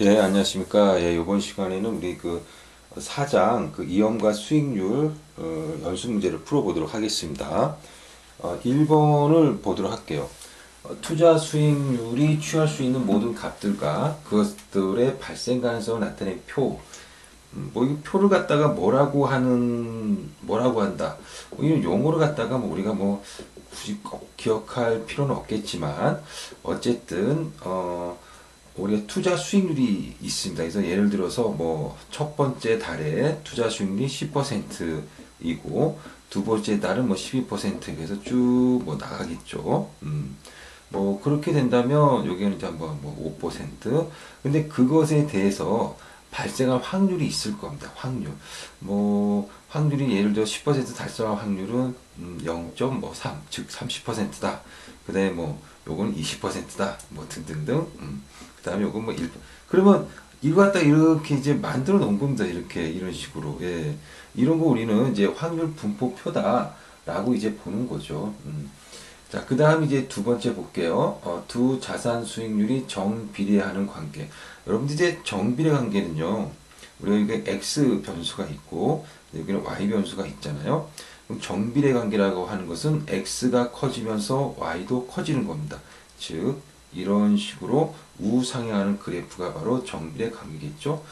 예, 안녕하십니까. 예, 이번 시간에는 우리 그 사장 그 이염과 수익률 연습 문제를 풀어보도록 하겠습니다. 1번을 보도록 할게요. 투자 수익률이 취할 수 있는 모든 값들과 그것들의 발생 가능성을 나타낸 표. 뭐 이 표를 갖다가 뭐라고 한다. 뭐 이런 용어를 갖다가 뭐 우리가 뭐 굳이 꼭 기억할 필요는 없겠지만 어쨌든 우리가 투자 수익률이 있습니다. 그래서 예를 들어서 뭐 첫 번째 달에 투자 수익률이 10%이고 두 번째 달은 뭐 12% 그래서 쭉 뭐 나가겠죠. 뭐 그렇게 된다면 여기는 이제 한번 뭐 5%. 근데 그것에 대해서 발생할 확률이 있을 겁니다. 확률. 뭐 확률이 예를 들어 10% 달성할 확률은 0.3, 즉 30%다. 그다음에 뭐 요거는 20%다. 뭐 등등등. 그다음에 요건 뭐 1. 그러면 이거 갖다 이렇게 이제 만들어 놓은 겁니다. 이렇게 이런 식으로. 예. 이런 거 우리는 이제 확률 분포표다라고 이제 보는 거죠. 자, 그 다음 이제 두 번째 볼게요. 두 자산 수익률이 정비례하는 관계. 여러분들 이제 정비례 관계는요, 우리가 이게 X 변수가 있고, 여기는 Y 변수가 있잖아요. 그럼 정비례 관계라고 하는 것은 X가 커지면서 Y도 커지는 겁니다. 즉, 이런 식으로 우상향하는 그래프가 바로 정비례 관계겠죠.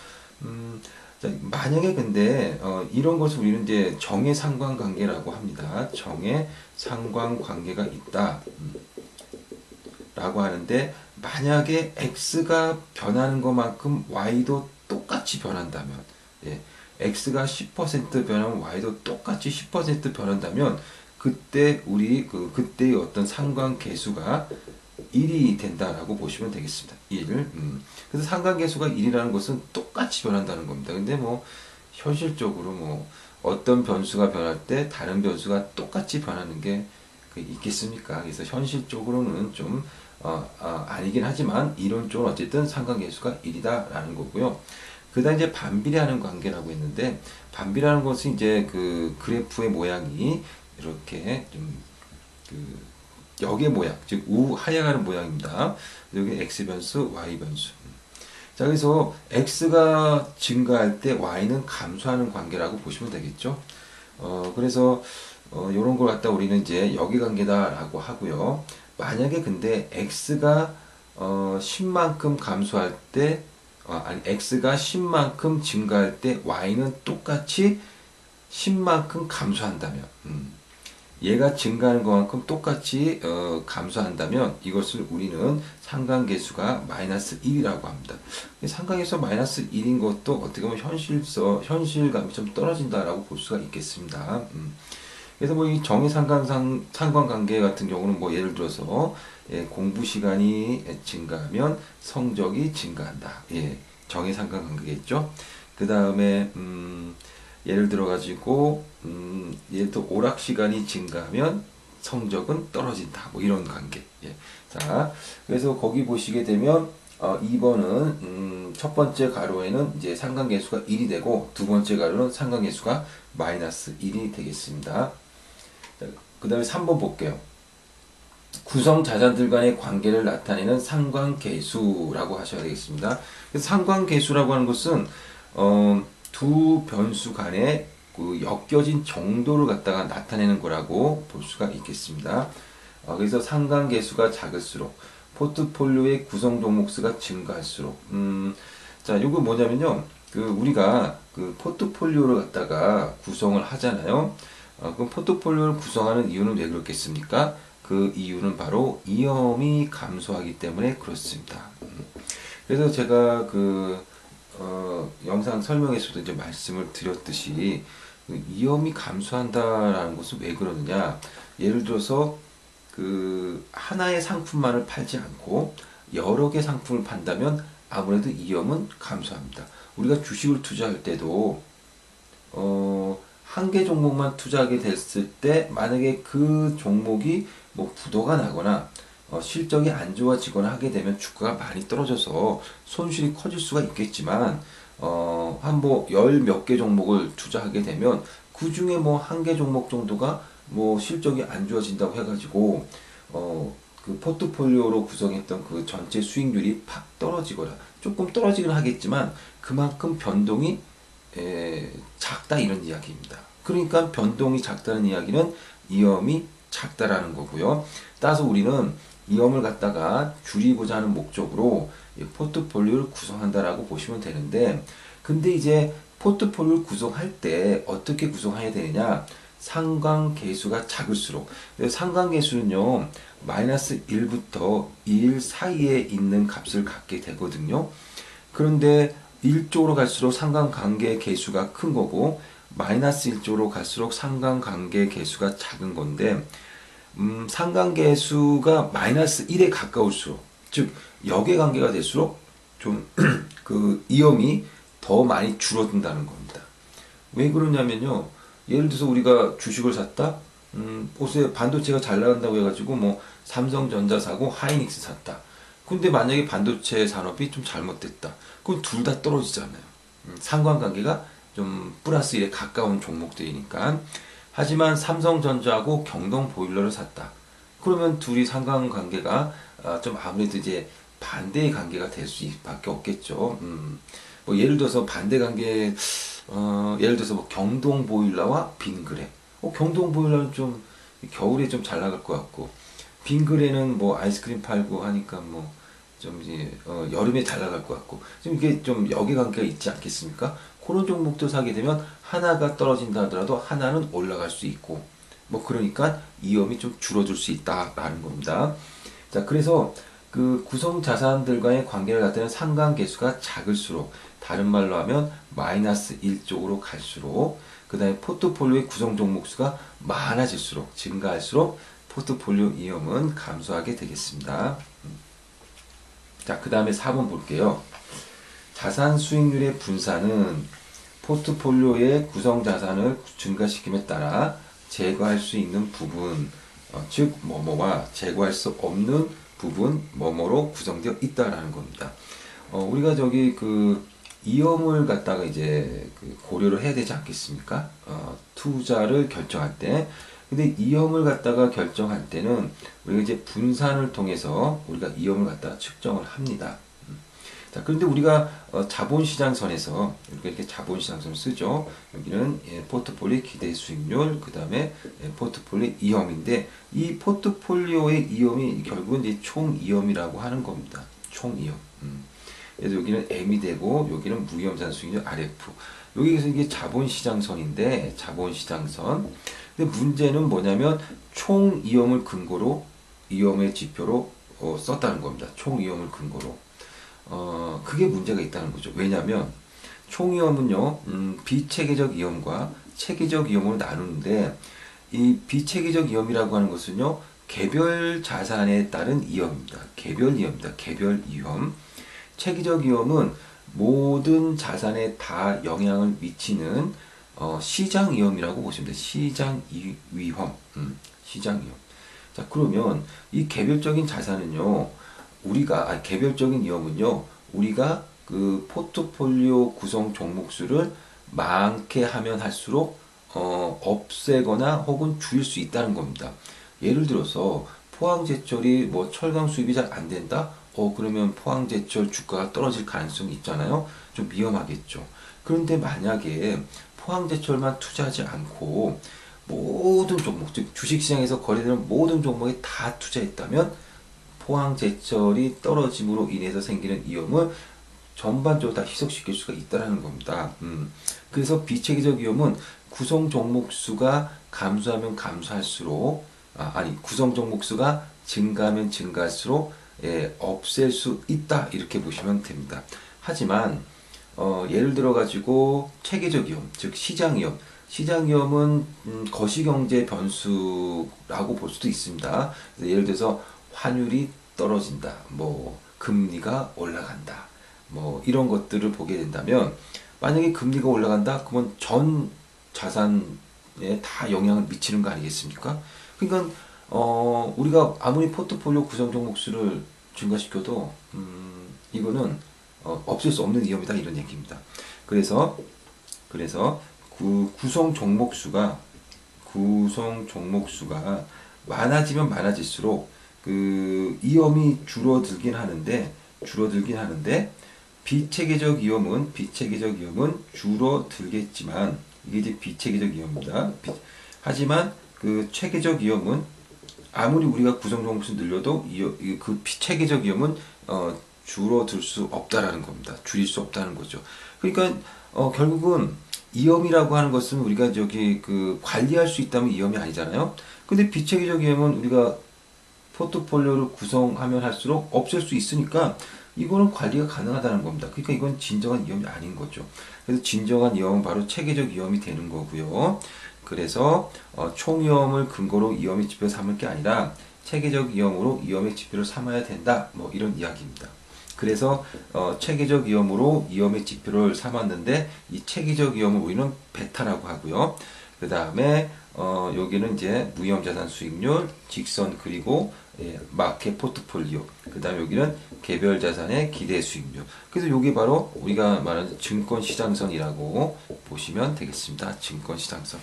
자, 만약에 근데 이런 것을 우리는 이제 정의 상관관계라고 합니다. 정의 상관관계가 있다. 라고 하는데 만약에 x가 변하는 것만큼 y도 똑같이 변한다면 예, x가 10% 변하면 y도 똑같이 10% 변한다면 그때 우리 그때의 어떤 상관계수가 1이 된다라고 보시면 되겠습니다. 1. 그래서 상관계수가 1이라는 것은 똑같이 변한다는 겁니다. 근데 뭐 현실적으로 뭐 어떤 변수가 변할 때 다른 변수가 똑같이 변하는 게 있겠습니까? 그래서 현실적으로는 좀 아니긴 하지만 이론적으로 어쨌든 상관계수가 1이다라는 거고요. 그다음 이제 반비례하는 관계라고 했는데 반비례하는 것은 이제 그 그래프의 모양이 이렇게 좀그 역의 모양, 즉 하향하는 모양입니다. 여기 x 변수, y 변수. 자, 그래서 x가 증가할 때 y는 감소하는 관계라고 보시면 되겠죠. 그래서 이런 걸 갖다 우리는 이제 역의 관계다라고 하고요. 만약에 근데 x가 10만큼 감소할 때 아니 x가 10만큼 증가할 때 y는 똑같이 10만큼 감소한다면 얘가 증가하는 것만큼 똑같이 감소한다면 이것을 우리는 상관계수가 마이너스 1이라고 합니다. 상관계수가 마이너스 1인 것도 어떻게 보면 현실감이 좀 떨어진다라고 볼 수가 있겠습니다. 그래서 뭐 이 정의 상관관계 같은 경우는 뭐 예를 들어서 공부 시간이 증가하면 성적이 증가한다. 예, 정의 상관관계겠죠. 그 다음에 예를 들어 가지고 예를 들어 오락 시간이 증가하면 성적은 떨어진다. 뭐 이런 관계. 예. 자, 그래서 거기 보시게 되면 2번은 첫 번째 가로에는 이제 상관계수가 1이 되고 두 번째 가로는 상관계수가 마이너스 1이 되겠습니다. 그 다음에 3번 볼게요. 구성 자산들 간의 관계를 나타내는 상관계수라고 하셔야 되겠습니다. 그래서 상관계수라고 하는 것은 두 변수 간의 그 엮여진 정도를 갖다가 나타내는 거라고 볼 수가 있겠습니다. 그래서 상관계수가 작을수록 포트폴리오의 구성 종목 수가 증가할수록 자, 요거 뭐냐면요. 우리가 그 포트폴리오를 갖다가 구성을 하잖아요. 그럼 포트폴리오를 구성하는 이유는 왜 그렇겠습니까? 그 이유는 바로 위험이 감소하기 때문에 그렇습니다. 그래서 제가 영상 설명에서도 이제 말씀을 드렸듯이 위험이 감소한다라는 것은 왜 그러느냐? 예를 들어서 하나의 상품만을 팔지 않고 여러 개 상품을 판다면 아무래도 위험은 감소합니다. 우리가 주식을 투자할 때도 한 개 종목만 투자하게 됐을 때 만약에 그 종목이 뭐 부도가 나거나 실적이 안 좋아지거나 하게 되면 주가가 많이 떨어져서 손실이 커질 수가 있겠지만 한 뭐 열 몇 개 종목을 투자하게 되면 그 중에 뭐 한 개 종목 정도가 뭐 실적이 안 좋아진다고 해가지고 그 포트폴리오로 구성했던 그 전체 수익률이 팍 떨어지거나 조금 떨어지긴 하겠지만 그만큼 변동이 작다 이런 이야기입니다. 그러니까 변동이 작다는 이야기는 위험이 작다라는 거고요. 따라서 우리는 위험을 갖다가 줄이고자 하는 목적으로 포트폴리오를 구성한다라고 보시면 되는데, 근데 이제 포트폴리오를 구성할 때 어떻게 구성해야 되느냐? 상관계수가 작을수록, 상관계수는요 마이너스 1부터 1 사이에 있는 값을 갖게 되거든요. 그런데 1쪽으로 갈수록 상관관계 계수가 큰 거고, 마이너스 1쪽으로 갈수록 상관관계 계수가 작은 건데, 상관계수가 마이너스 1에 가까울수록, 즉 역의 관계가 될수록 좀 그 위험이 더 많이 줄어든다는 겁니다. 왜 그러냐면요, 예를 들어서 우리가 주식을 샀다. 옷에 반도체가 잘 나간다고 해가지고 뭐 삼성전자 사고 하이닉스 샀다. 근데 만약에 반도체 산업이 좀 잘못됐다. 그럼 둘 다 떨어지잖아요. 상관관계가 좀 플러스 1에 가까운 종목들이니까. 하지만 삼성전자하고 경동보일러를 샀다. 그러면 둘이 상관관계가 좀 아무래도 이제 반대의 관계가 될 수밖에 없겠죠. 뭐 예를 들어서 반대 관계, 예를 들어서 뭐 경동보일러와 빙그레. 경동보일러는 좀 겨울에 좀 잘 나갈 것 같고, 빙그레는 뭐 아이스크림 팔고 하니까 뭐 좀 이제 여름에 잘 나갈 것 같고, 좀 이게 좀 역의관계가 있지 않겠습니까? 그런 종목도 사게 되면 하나가 떨어진다 하더라도 하나는 올라갈 수 있고, 뭐 그러니까 위험이 좀 줄어들 수 있다라는 겁니다. 자, 그래서 그 구성 자산들과의 관계를 갖다는 상관계수가 작을수록, 다른 말로 하면 마이너스 1쪽으로 갈수록, 그 다음에 포트폴리오의 구성 종목 수가 많아질수록, 증가할수록 포트폴리오 위험은 감소하게 되겠습니다. 자, 그 다음에 4번 볼게요. 자산 수익률의 분산은 포트폴리오의 구성 자산을 증가시킴에 따라 제거할 수 있는 부분, 즉 뭐뭐와 제거할 수 없는 부분 뭐뭐로 구성되어 있다라는 겁니다. 우리가 저기 그 위험을 갖다가 이제 그 고려를 해야 되지 않겠습니까? 투자를 결정할 때. 근데 위험을 갖다가 결정할 때는 우리가 이제 분산을 통해서 우리가 위험을 갖다가 측정을 합니다. 자, 그런데 우리가 자본시장선에서 이렇게 자본시장선을 쓰죠. 여기는 포트폴리오 기대 수익률, 그 다음에 포트폴리오 위험인데, 이 포트폴리오의 위험이 결국은 이제 총 위험이라고 하는 겁니다. 총 위험. 그래서 여기는 M이 되고 여기는 무위험자산 수익률 RF. 여기서 이게 자본시장선인데, 자본시장선. 근데 문제는 뭐냐면 총 위험을 근거로, 위험의 지표로 썼다는 겁니다. 총 위험을 근거로. 그게 문제가 있다는 거죠. 왜냐하면 총위험은요, 비체계적 위험과 체계적 위험으로 나누는데, 이 비체계적 위험이라고 하는 것은요, 개별 자산에 따른 위험입니다. 개별 위험입니다. 개별 위험. 체계적 위험은 모든 자산에 다 영향을 미치는 시장 위험이라고 보시면 돼요. 시장 위험. 시장 위험. 자, 그러면 이 개별적인 자산은요, 개별적인 위험은요, 우리가 그 포트폴리오 구성 종목 수를 많게 하면 할수록 없애거나 혹은 줄일 수 있다는 겁니다. 예를 들어서 포항제철이 뭐 철강 수입이 잘 안 된다? 그러면 포항제철 주가가 떨어질 가능성이 있잖아요. 좀 위험하겠죠. 그런데 만약에 포항제철만 투자하지 않고 모든 종목, 즉 주식시장에서 거래되는 모든 종목에 다 투자했다면 포항제철이 떨어짐으로 인해서 생기는 위험을 전반적으로 다 희석시킬 수가 있다는 겁니다. 그래서 비체계적 위험은 구성 종목 수가 감소하면 감소할수록, 구성 종목 수가 증가하면 증가할수록 없앨 수 있다, 이렇게 보시면 됩니다. 하지만 예를 들어 가지고 체계적 위험, 즉 시장 위험, 시장 위험은 거시경제 변수라고 볼 수도 있습니다. 예를 들어서 환율이 떨어진다, 뭐 금리가 올라간다, 뭐 이런 것들을 보게 된다면, 만약에 금리가 올라간다, 그러면 전 자산에 다 영향을 미치는 거 아니겠습니까? 그러니까 우리가 아무리 포트폴리오 구성 종목 수를 증가시켜도 이거는 없앨 수 없는 위험이다, 이런 얘기입니다. 그래서 구성 종목 수가 많아지면 많아질수록 그 위험이 줄어들긴 하는데 비체계적 위험은 줄어들겠지만 이게 이제 비체계적 위험입니다. 하지만 그 체계적 위험은 아무리 우리가 구성 정보수 늘려도 그 비체계적 위험은 줄어들 수 없다라는 겁니다. 줄일 수 없다는 거죠. 그러니까 결국은 위험이라고 하는 것은 우리가 저기 그 관리할 수 있다면 위험이 아니잖아요. 근데 비체계적 위험은 우리가 포트폴리오를 구성하면 할수록 없앨 수 있으니까 이거는 관리가 가능하다는 겁니다. 그러니까 이건 진정한 위험이 아닌 거죠. 그래서 진정한 위험은 바로 체계적 위험이 되는 거고요. 그래서 총 위험을 근거로 위험의 지표를 삼을 게 아니라 체계적 위험으로 위험의 지표를 삼아야 된다. 뭐 이런 이야기입니다. 그래서 체계적 위험으로 위험의 지표를 삼았는데 이 체계적 위험을 우리는 베타라고 하고요. 그 다음에 여기는 이제 무위험자산 수익률, 직선 그리고 마켓 포트폴리오. 그 다음에 여기는 개별 자산의 기대 수익률. 그래서 이게 바로 우리가 말하는 증권 시장선이라고 보시면 되겠습니다. 증권 시장선.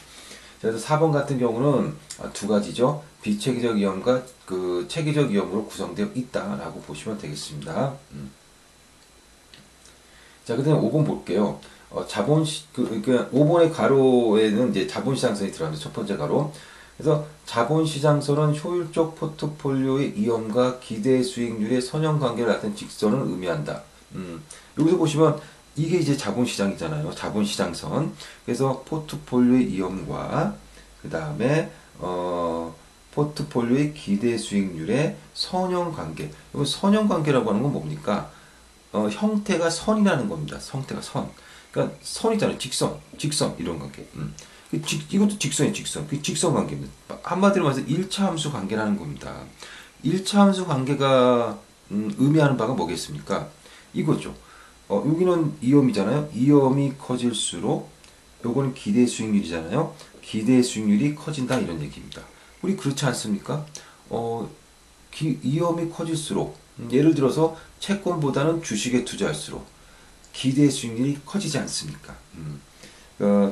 그래서 4번 같은 경우는 두 가지죠. 비체계적 위험과 그 체계적 위험으로 구성되어 있다라고 보시면 되겠습니다. 자, 그다음에 5번 볼게요. 그러니까 5번의 가로에는 이제 자본시장선이 들어갑니다. 첫 번째 가로. 그래서 자본시장선은 효율적 포트폴리오의 위험과 기대 수익률의 선형관계를 나타낸 직선을 의미한다. 여기서 보시면 이게 이제 자본시장이잖아요. 자본시장선. 그래서 포트폴리오의 위험과 그 다음에 포트폴리오의 기대 수익률의 선형관계. 이건 선형관계라고 하는 건 뭡니까? 형태가 선이라는 겁니다. 형태가 선. 그러니까 선이잖아요. 직선 이런 관계. 이것도 직선이에요. 직선. 그 직선 관계입니다. 한마디로 말해서 1차 함수 관계라는 겁니다. 1차 함수 관계가 의미하는 바가 뭐겠습니까? 이거죠. 여기는 이염이잖아요. 이염이 커질수록 요거는 기대 수익률이잖아요. 기대 수익률이 커진다 이런 얘기입니다. 우리 그렇지 않습니까? 이염이 커질수록 예를 들어서 채권보다는 주식에 투자할수록 기대 수익률이 커지지 않습니까?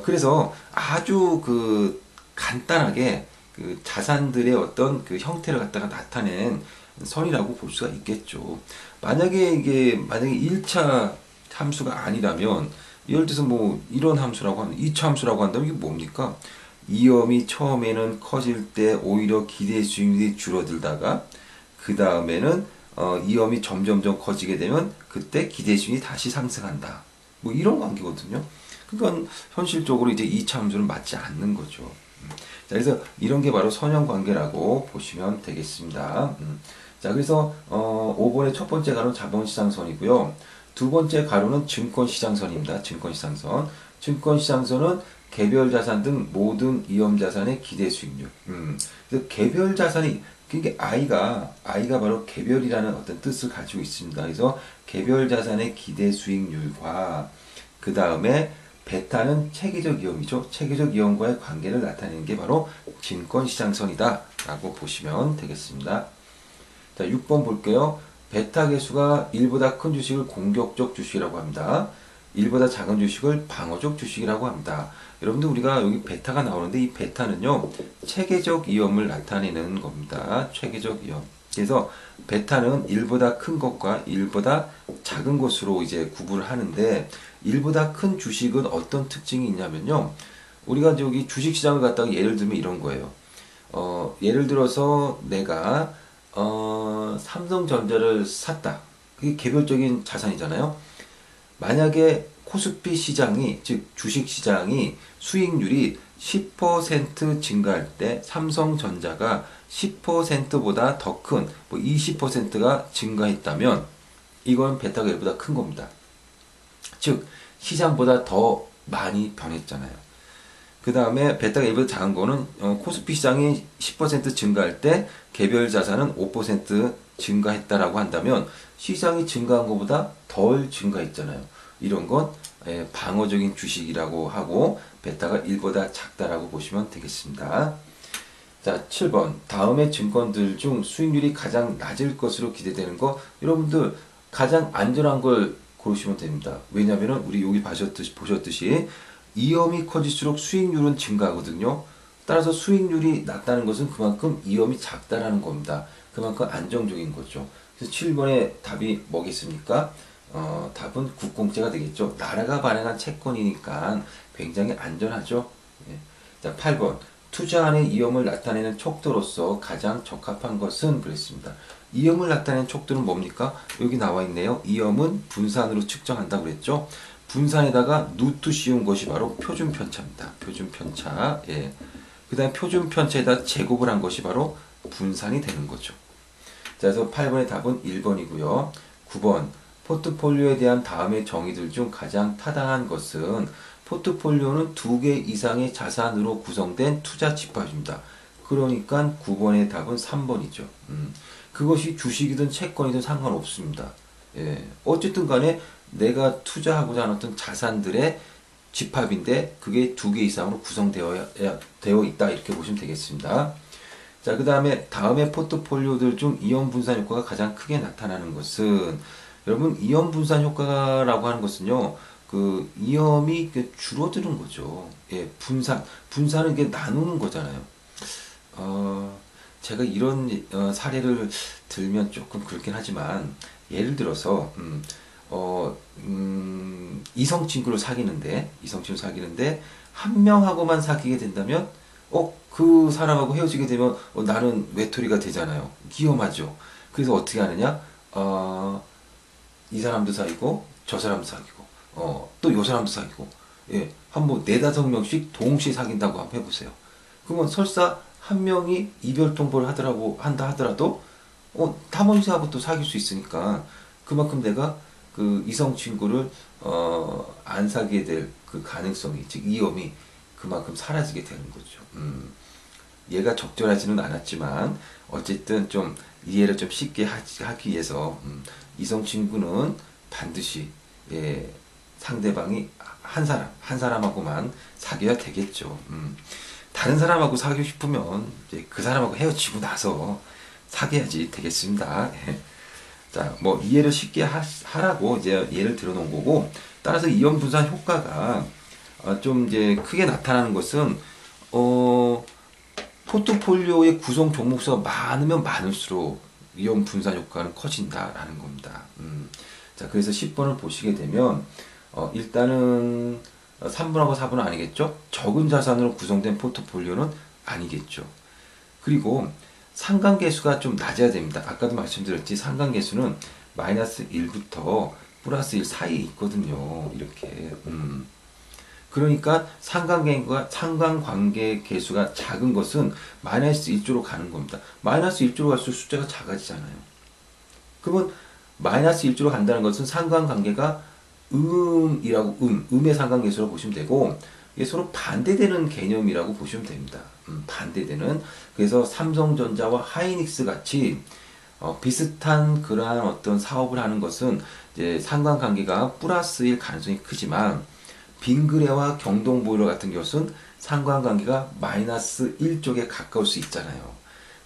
그래서 아주 그 간단하게 그 자산들의 어떤 그 형태를 갖다가 나타낸 선이라고 볼 수가 있겠죠. 만약에 1차 함수가 아니라면 예를 들어서 뭐 이런 함수라고 하면 2차 함수라고 한다면 이게 뭡니까? 이염이 처음에는 커질 때 오히려 기대 수익률이 줄어들다가 그 다음에는 이염이 점점점 커지게 되면 그때 기대 수익률이 다시 상승한다. 뭐 이런 관계거든요. 그건 현실적으로 이제 2차 함수는 맞지 않는 거죠. 자, 그래서 이런 게 바로 선형 관계라고 보시면 되겠습니다. 자, 그래서 5번의 첫 번째 가로는 자본시장선이고요. 두 번째 가로는 증권시장선입니다. 증권시장선. 증권시장선은 개별 자산 등 모든 위험 자산의 기대 수익률. 그래서 개별 자산이 그게 I가 바로 개별이라는 어떤 뜻을 가지고 있습니다. 그래서 개별 자산의 기대 수익률과 그 다음에 베타는 체계적 위험이죠. 체계적 위험과의 관계를 나타내는 게 바로 증권시장선이다 라고 보시면 되겠습니다. 자, 6번 볼게요. 베타 계수가 1보다 큰 주식을 공격적 주식이라고 합니다. 1보다 작은 주식을 방어적 주식이라고 합니다. 여러분들 우리가 여기 베타가 나오는데 이 베타는요 체계적 위험을 나타내는 겁니다. 체계적 위험. 그래서 베타는 1보다 큰 것과 1보다 작은 것으로 이제 구분을 하는데 1보다 큰 주식은 어떤 특징이 있냐면요. 우리가 여기 주식시장을 갖다가 예를 들면 이런 거예요. 예를 들어서 내가 삼성전자를 샀다. 그게 개별적인 자산이잖아요. 만약에 코스피 시장이 즉 주식시장이 수익률이 10% 증가할 때 삼성전자가 10%보다 더 큰 뭐 20%가 증가했다면 이건 베타가 1보다 큰 겁니다. 즉 시장보다 더 많이 변했잖아요. 그 다음에 베타가 1보다 작은 거는 코스피 시장이 10% 증가할 때 개별 자산은 5% 증가했다라고 한다면 시장이 증가한 것보다 덜 증가했잖아요. 이런 건 방어적인 주식이라고 하고 베타가 1보다 작다라고 보시면 되겠습니다. 자, 7번. 다음의 증권들 중 수익률이 가장 낮을 것으로 기대되는 거 여러분들 가장 안전한 걸 고르시면 됩니다. 왜냐하면 우리 여기 보셨듯이 위험이 커질수록 수익률은 증가하거든요. 따라서 수익률이 낮다는 것은 그만큼 위험이 작다라는 겁니다. 그만큼 안정적인 거죠. 그래서 7번의 답이 뭐겠습니까? 답은 국공채가 되겠죠. 나라가 발행한 채권이니까 굉장히 안전하죠. 예. 자, 8번. 투자안의 위험을 나타내는 척도로서 가장 적합한 것은 그랬습니다. 위험을 나타내는 척도는 뭡니까? 여기 나와 있네요. 위험은 분산으로 측정한다고 그랬죠. 분산에다가 누트 씌운 것이 바로 표준 편차입니다. 표준 편차. 예. 그 다음에 표준 편차에다 제곱을 한 것이 바로 분산이 되는 거죠. 자, 그래서 8번의 답은 1번이고요. 9번. 포트폴리오에 대한 다음의 정의들 중 가장 타당한 것은 포트폴리오는 2개 이상의 자산으로 구성된 투자 집합입니다. 그러니까 9번의 답은 3번이죠. 그것이 주식이든 채권이든 상관없습니다. 예. 어쨌든 간에 내가 투자하고자 하는 어떤 자산들의 집합인데 그게 2개 이상으로 구성되어 있다. 이렇게 보시면 되겠습니다. 자, 그 다음에 포트폴리오들 중 이원 분산 효과가 가장 크게 나타나는 것은 여러분 이원 분산 효과라고 하는 것은요. 그 이염이 줄어드는 거죠. 예, 분산은 이게 나누는 거잖아요. 제가 이런 사례를 들면 조금 그렇긴 하지만 예를 들어서 이성 친구를 사귀는데 한 명하고만 사귀게 된다면 그 사람하고 헤어지게 되면 나는 외톨이가 되잖아요. 위험하죠. 그래서 어떻게 하느냐? 이 사람도 사귀고 저 사람도 사귀고 또 요 사람도 사귀고 예, 한번 4-5명씩 동시에 사귄다고 한번 해보세요. 그러면 설사 한 명이 이별 통보를 한다 하더라도 타머니하고 또 사귈 수 있으니까 그만큼 내가 그 이성 친구를 안 사귀게 될 그 가능성이 즉 위험이 그만큼 사라지게 되는 거죠. 얘가 적절하지는 않았지만 어쨌든 좀 이해를 좀 쉽게 하기 위해서 이성 친구는 반드시 예, 상대방이 한 사람하고만 사귀어야 되겠죠. 다른 사람하고 사귀고 싶으면 이제 그 사람하고 헤어지고 나서 사귀어야지 되겠습니다. 예. 자, 뭐 이해를 쉽게 하라고 이제 예를 들어 놓은 거고, 따라서 이원 분산 효과가 좀 이제 크게 나타나는 것은 포트폴리오의 구성 종목수가 많으면 많을수록 이원 분산 효과는 커진다라는 겁니다. 자, 그래서 10번을 보시게 되면 일단은 3번하고 4번은 아니겠죠? 적은 자산으로 구성된 포트폴리오는 아니겠죠. 그리고 상관계수가 좀 낮아야 됩니다. 아까도 말씀드렸지 상관계수는 마이너스 1부터 플러스 1 사이에 있거든요. 이렇게. 그러니까 상관관계 계수가 작은 것은 마이너스 1조로 가는 겁니다. 마이너스 1조로 갈수록 숫자가 작아지잖아요. 그러면 마이너스 1조로 간다는 것은 상관관계가 음의 상관계수라고 보시면 되고, 이게 서로 반대되는 개념이라고 보시면 됩니다. 반대되는. 그래서 삼성전자와 하이닉스 같이 비슷한 그러한 어떤 사업을 하는 것은 이제 상관관계가 플러스일 가능성이 크지만, 빙그레와 경동보일러 같은 것은 상관관계가 마이너스 1쪽에 가까울 수 있잖아요.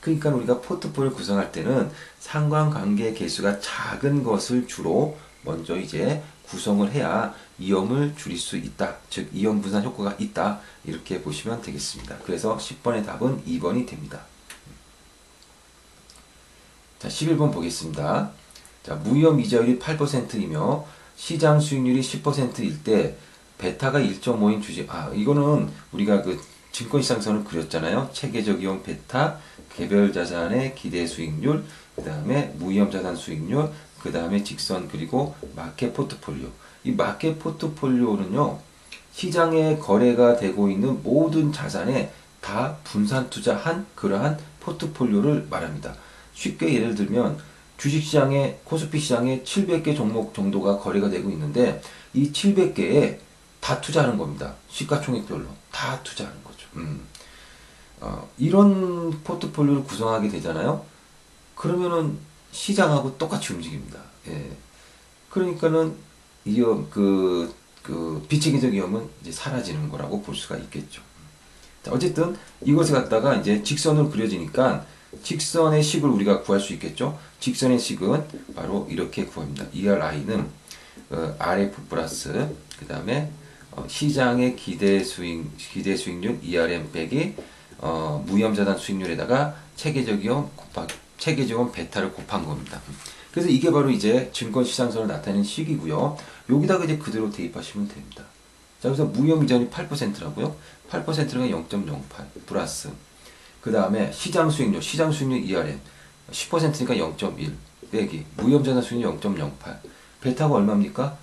그러니까 우리가 포트폴리오 구성할 때는 상관관계 개수가 작은 것을 주로 먼저 이제 구성을 해야 위험을 줄일 수 있다. 즉 이원 분산 효과가 있다. 이렇게 보시면 되겠습니다. 그래서 10번의 답은 2번이 됩니다. 자, 11번 보겠습니다. 자, 무위험 이자율이 8%이며 시장 수익률이 10%일 때 베타가 1.5인 주식. 이거는 우리가 그 증권시장선을 그렸잖아요. 체계적 이용 베타, 개별 자산의 기대 수익률, 그 다음에 무위험 자산 수익률, 그 다음에 직선, 그리고 마켓 포트폴리오. 이 마켓 포트폴리오는요, 시장에 거래가 되고 있는 모든 자산에 다 분산 투자한 그러한 포트폴리오를 말합니다. 쉽게 예를 들면 주식시장에 코스피 시장에 700개 종목 정도가 거래가 되고 있는데 이 700개에 다 투자하는 겁니다. 시가총액별로 다 투자하는 거죠. 이런 포트폴리오를 구성하게 되잖아요. 그러면은 시장하고 똑같이 움직입니다. 예. 그러니까는 그 비체계적 위험은 이제 사라지는 거라고 볼 수가 있겠죠. 자, 어쨌든 이것을 갖다가 이제 직선으로 그려지니까 직선의 식을 우리가 구할 수 있겠죠. 직선의 식은 바로 이렇게 구합니다. ERI는 RF 플러스 그 다음에 시장의 기대 수익률 ERM 빼기 무위험 자산 수익률에다가 체계적 위험 체계적인 베타를 곱한 겁니다. 그래서 이게 바로 이제 증권시장선을 나타내는 식이고요. 여기다가 이제 그대로 대입하시면 됩니다. 자, 그래서 무형이자율이 8%라고요. 8%가 0.08 플러스 그 다음에 시장 수익률 2RM 10%니까 0.1 빼기 무형자산 수익률 0.08 베타가 얼마입니까?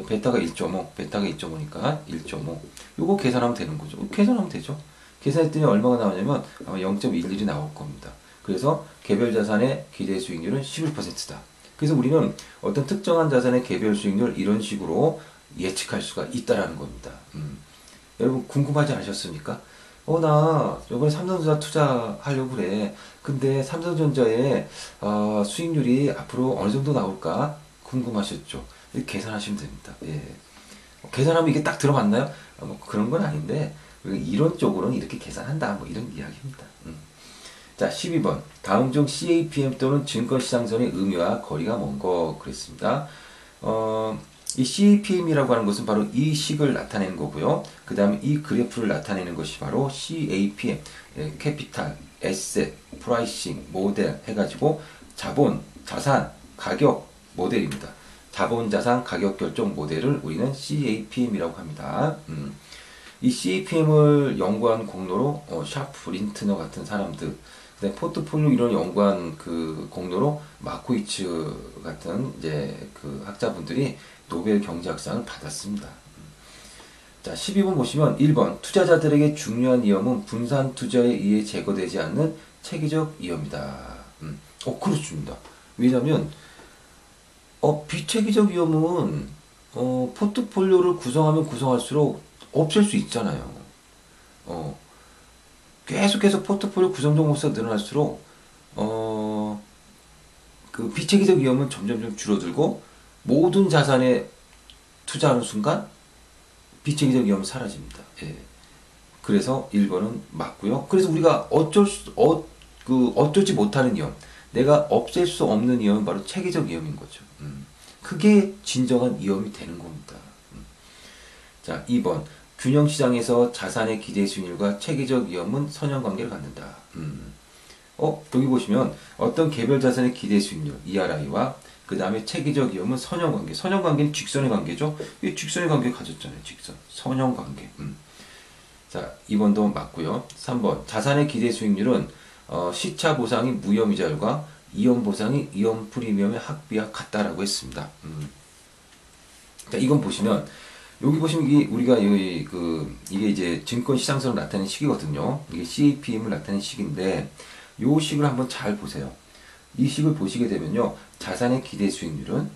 베타가 1.5 베타가 2.5니까 1.5 요거 계산하면 되는 거죠. 계산하면 되죠. 계산했더니 얼마가 나오냐면 아마 0.11이 나올 겁니다. 그래서 개별 자산의 기대 수익률은 11%다. 그래서 우리는 어떤 특정한 자산의 개별 수익률 이런 식으로 예측할 수가 있다라는 겁니다. 여러분 궁금하지 않으셨습니까? 나 이번에 삼성전자 투자하려고 그래. 근데 삼성전자의 수익률이 앞으로 어느 정도 나올까 궁금하셨죠? 계산하시면 됩니다. 예. 계산하면 이게 딱 들어맞나요? 뭐 그런 건 아닌데 이론적으로는 이렇게 계산한다. 뭐 이런 이야기입니다. 자, 12번. 다음 중 CAPM 또는 증권시장선의 의미와 거리가 먼 거 그랬습니다. 이 CAPM이라고 하는 것은 바로 이 식을 나타내는 거고요. 그 다음에 이 그래프를 나타내는 것이 바로 CAPM, 캐피탈, 에셋, 프라이싱, 모델 해가지고 자본, 자산, 가격 모델입니다. 자본, 자산, 가격 결정 모델을 우리는 CAPM이라고 합니다. 이 CAPM을 연구한 공로로 샤프, 린트너 같은 사람들, 그다음에 포트폴리오 이런 연구한 그 공로로 마코이츠 같은 이제 그 학자분들이 노벨 경제학상을 받았습니다. 자, 12번 보시면 1번 투자자들에게 중요한 위험은 분산 투자에 의해 제거되지 않는 체계적 위험이다. 그렇습니다. 왜냐하면 비체계적 위험은 포트폴리오를 구성하면 구성할수록 없앨 수 있잖아요. 계속해서 포트폴리오 구성 종목수가 늘어날수록 그 비체계적 위험은 점점 줄어들고 모든 자산에 투자하는 순간 비체계적 위험은 사라집니다. 예. 그래서 1번은 맞고요. 그래서 우리가 어쩌지 못하는 위험, 내가 없앨 수 없는 위험은 바로 체계적 위험인 거죠. 그게 진정한 위험이 되는 겁니다. 자, 2번. 균형시장에서 자산의 기대 수익률과 체계적 위험은 선형관계를 갖는다. 여기 보시면 어떤 개별 자산의 기대 수익률, ERI와 그 다음에 체계적 위험은 선형관계. 선형관계는 직선의 관계죠. 이 직선의 관계 가졌잖아요. 직선. 선형관계. 자, 2번도 맞고요. 3번. 자산의 기대 수익률은 시차 보상이 무형이자율과 이연 보상이 이연 프리미엄의 합비와 같다라고 했습니다. 자, 이건 보시면 여기 보시면 이게 우리가 이게 이제 증권 시장선을 나타내는 식이거든요. 이게 CAPM을 나타내는 식인데 요 식을 한번 잘 보세요. 이 식을 보시게 되면요. 자산의 기대 수익률은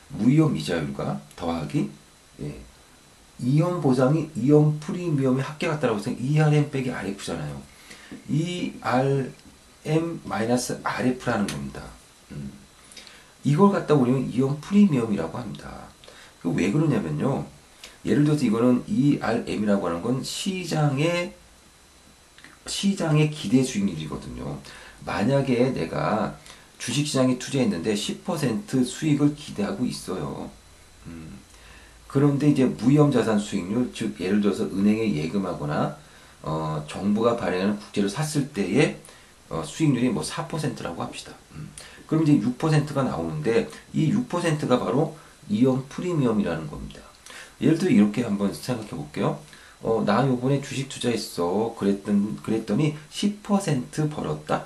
무이험 이자율과 더하기 이연 보상이 이연 프리미엄의 합계 같다라고 해서 ERM 빼기 RF잖아요. ERM-RF라는 겁니다. 이걸 갖다 우리는 이연 프리미엄이라고 합니다. 왜 그러냐면요. 예를 들어서 이거는 ERM이라고 하는 건 시장의 기대 수익률이거든요. 만약에 내가 주식시장에 투자했는데 10% 수익을 기대하고 있어요. 그런데 이제 무형자산 수익률, 즉 예를 들어서 은행에 예금하거나 정부가 발행하는 국채를 샀을 때의 수익률이 뭐 4%라고 합시다. 그럼 이제 6%가 나오는데 이 6%가 바로 이연 프리미엄이라는 겁니다. 예를 들어 이렇게 한번 생각해 볼게요. 나 요번에 주식 투자했어. 그랬더니 10% 벌었다.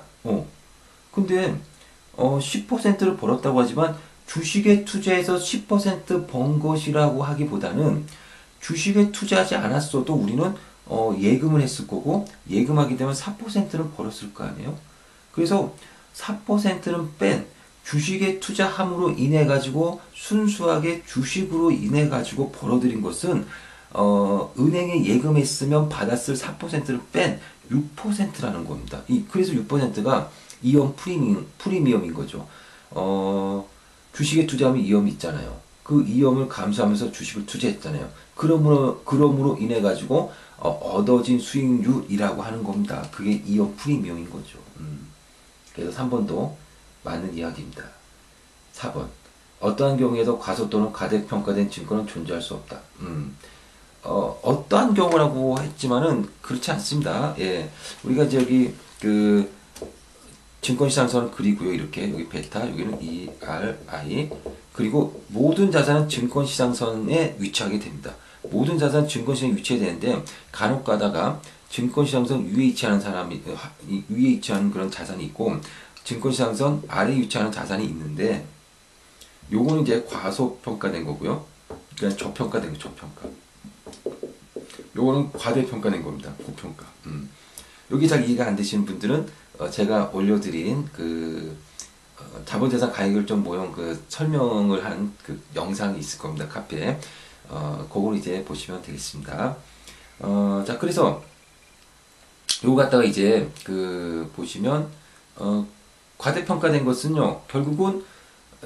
근데 10%를 벌었다고 하지만 주식에 투자해서 10% 번 것이라고 하기보다는 주식에 투자하지 않았어도 우리는 예금을 했을 거고 예금하게 되면 4%는 벌었을 거 아니에요. 그래서 4%는 뺀 주식에 투자함으로 인해 가지고 순수하게 주식으로 인해 가지고 벌어들인 것은 은행에 예금했으면 받았을 4%를 뺀 6%라는 겁니다. 그래서 6%가 이연 프리미엄인 거죠. 주식에 투자하면 이연이 있잖아요. 그 이연을 감수하면서 주식을 투자했잖아요. 그러므로 인해 가지고 얻어진 수익률이라고 하는 겁니다. 그게 이연 프리미엄인 거죠. 그래서 3번도 맞는 이야기입니다. 4번. 어떠한 경우에도 과소 또는 가대평가된 증권은 존재할 수 없다. 어떠한 경우라고 했지만은 그렇지 않습니다. 예. 우리가 저기 증권시장선 그리고요. 이렇게 여기 베타, 여기는 ERI. 그리고 모든 자산은 증권시장선에 위치하게 됩니다. 모든 자산은 증권시장에 위치해야 되는데 간혹 가다가 증권시장선 위에 위치하는 사람이 위에 위치하는 그런 자산이 있고 증권시장선 아래에 위치하는 자산이 있는데 요거는 이제 과소평가된 거고요. 그냥 저평가된 거, 저평가. 요거는 과대평가된 겁니다. 고평가. 여기 잘 이해가 안 되시는 분들은 제가 올려드린 그 자본자산 가액결정 모형 그 설명을 한 그 영상이 있을 겁니다. 카페에. 그걸 이제 보시면 되겠습니다. 자, 그래서 요거 갖다가 이제 그 보시면 과대평가된 것은요. 결국은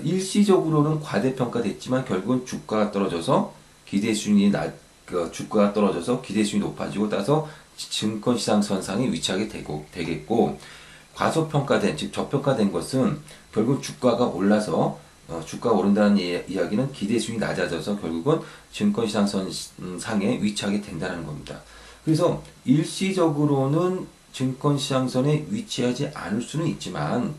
일시적으로는 과대평가됐지만 결국은 주가가 떨어져서 기대 수준이 주가가 떨어져서 기대 수준이 높아지고 따라서 증권시장 선상에 위치하게 되겠고 과소평가된 즉 저평가된 것은 결국 주가가 올라서 주가가 오른다는 이야기는 기대 수준이 낮아져서 결국은 증권시장 선상에 위치하게 된다는 겁니다. 그래서 일시적으로는 증권시장선에 위치하지 않을 수는 있지만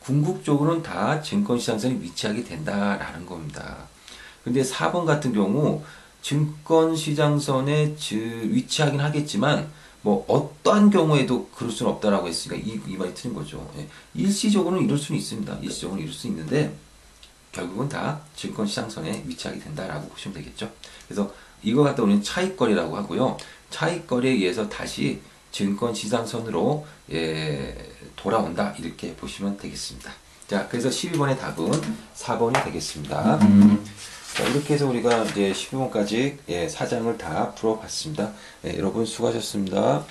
궁극적으로는 다 증권시장선에 위치하게 된다라는 겁니다. 근데 4번 같은 경우 증권시장선에 위치하긴 하겠지만 뭐 어떠한 경우에도 그럴 수는 없다라고 했으니까 이 말이 틀린 거죠. 예. 일시적으로는 이럴 수는 있습니다. 일시적으로는 이럴 수 있는데 결국은 다 증권시장선에 위치하게 된다라고 보시면 되겠죠. 그래서 이거 갖다 우리는 차익거래라고 하고요. 차익거래에 의해서 다시 증권시장선으로 돌아온다 이렇게 보시면 되겠습니다. 자, 그래서 12번의 답은 4번이 되겠습니다. 자, 이렇게 해서 우리가 이제 12번까지 사장을 다 풀어봤습니다. 여러분 수고하셨습니다.